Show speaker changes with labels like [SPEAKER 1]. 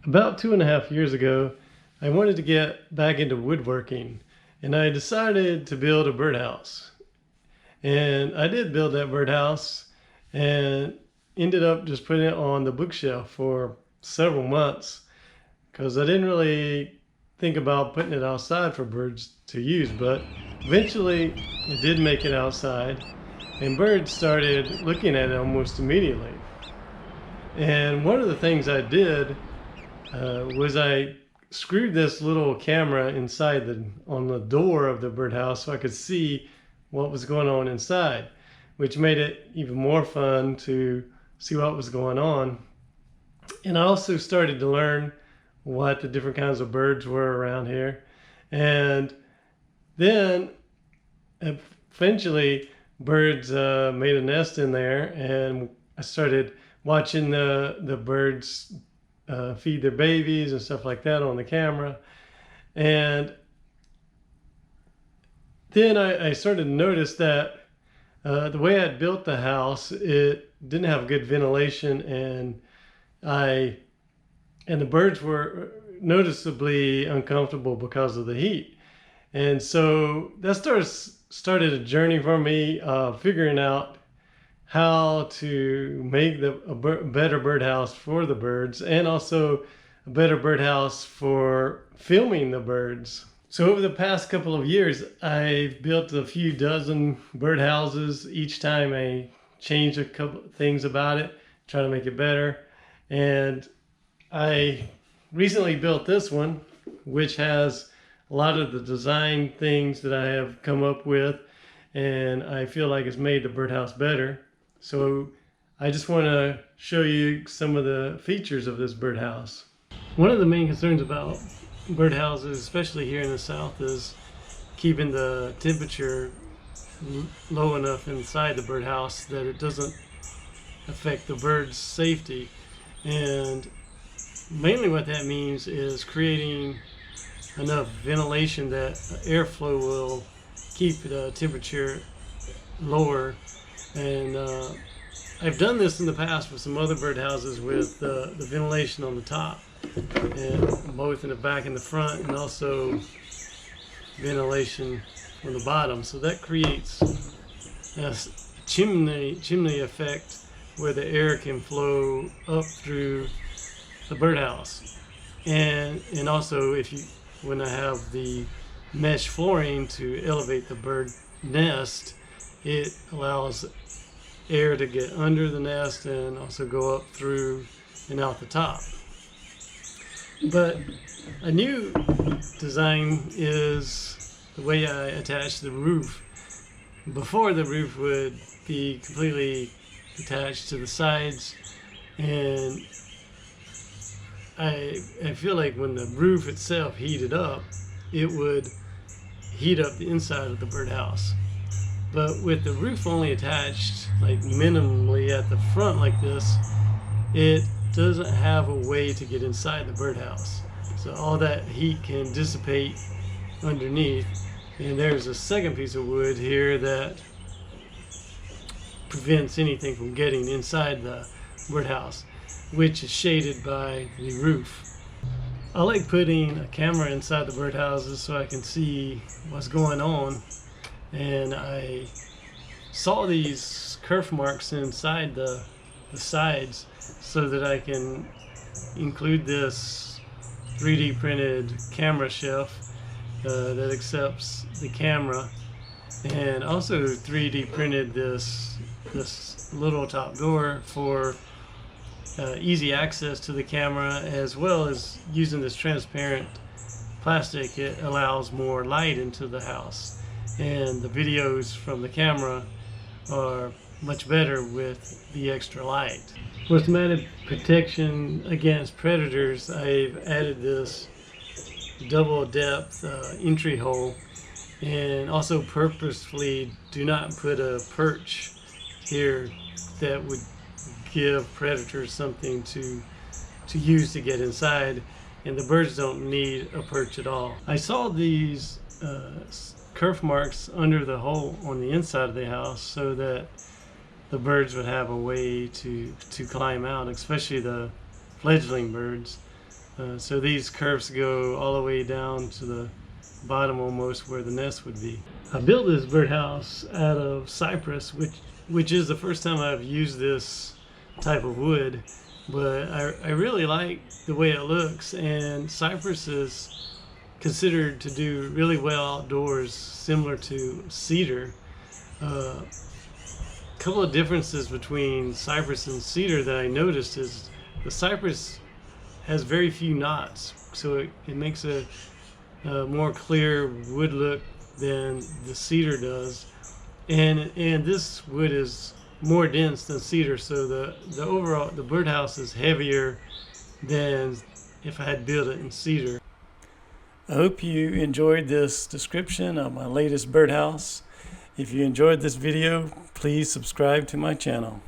[SPEAKER 1] About 2.5 years ago, I wanted to get back into woodworking, and I decided to build a birdhouse. And I did build that birdhouse and ended up just putting it on the bookshelf for several months because I didn't really think about putting it outside for birds to use. But eventually, it did make it outside, and birds started looking at it almost immediately. And one of the things I did was I screwed this little camera inside on the door of the birdhouse so I could see what was going on inside, which made it even more fun to see what was going on. And I also started to learn what the different kinds of birds were around here. And then eventually birds made a nest in there, and I started watching the birds feed their babies and stuff like that on the camera. And then I started to notice that the way I built the house, it didn't have good ventilation, and the birds were noticeably uncomfortable because of the heat. And so that started a journey for me figuring out how to make a better birdhouse for the birds, and also a better birdhouse for filming the birds. So over the past couple of years, I've built a few dozen birdhouses. Each time I change a couple things about it, try to make it better. And I recently built this one, which has a lot of the design things that I have come up with, and I feel like it's made the birdhouse better. So I just want to show you some of the features of this birdhouse. One of the main concerns about birdhouses, especially here in the South, is keeping the temperature low enough inside the birdhouse that it doesn't affect the birds' safety. And mainly what that means is creating enough ventilation that airflow will keep the temperature lower. And I've done this in the past with some other birdhouses with the ventilation on the top, and both in the back and the front, and also ventilation on the bottom. So that creates a chimney effect where the air can flow up through the birdhouse. And also when I have the mesh flooring to elevate the bird nest, it allows air to get under the nest and also go up through and out the top. But a new design is the way I attach the roof. Before, the roof would be completely attached to the sides, and I feel like when the roof itself heated up, it would heat up the inside of the birdhouse. But with the roof only attached like minimally at the front like this, it doesn't have a way to get inside the birdhouse. So all that heat can dissipate underneath. And there's a second piece of wood here that prevents anything from getting inside the birdhouse, which is shaded by the roof. I like putting a camera inside the birdhouses so I can see what's going on. And I saw these kerf marks inside the sides so that I can include this 3D printed camera shelf that accepts the camera, and also 3D printed this little top door for easy access to the camera, as well as using this transparent plastic. It allows more light into the house. And the videos from the camera are much better with the extra light. For some added protection against predators, I've added this double depth entry hole, and also purposefully do not put a perch here that would give predators something to use to get inside, and the birds don't need a perch at all. I saw these kerf marks under the hole on the inside of the house so that the birds would have a way to climb out, especially the fledgling birds. So these curves go all the way down to the bottom almost where the nest would be. I built this birdhouse out of cypress, which is the first time I've used this type of wood, but I really like the way it looks, and cypress is considered to do really well outdoors, similar to cedar. Couple of differences between cypress and cedar that I noticed is the cypress has very few knots, so it makes a more clear wood look than the cedar does, and this wood is more dense than cedar, so the overall birdhouse is heavier than if I had built it in cedar. I hope you enjoyed this description of my latest birdhouse. If you enjoyed this video, please subscribe to my channel.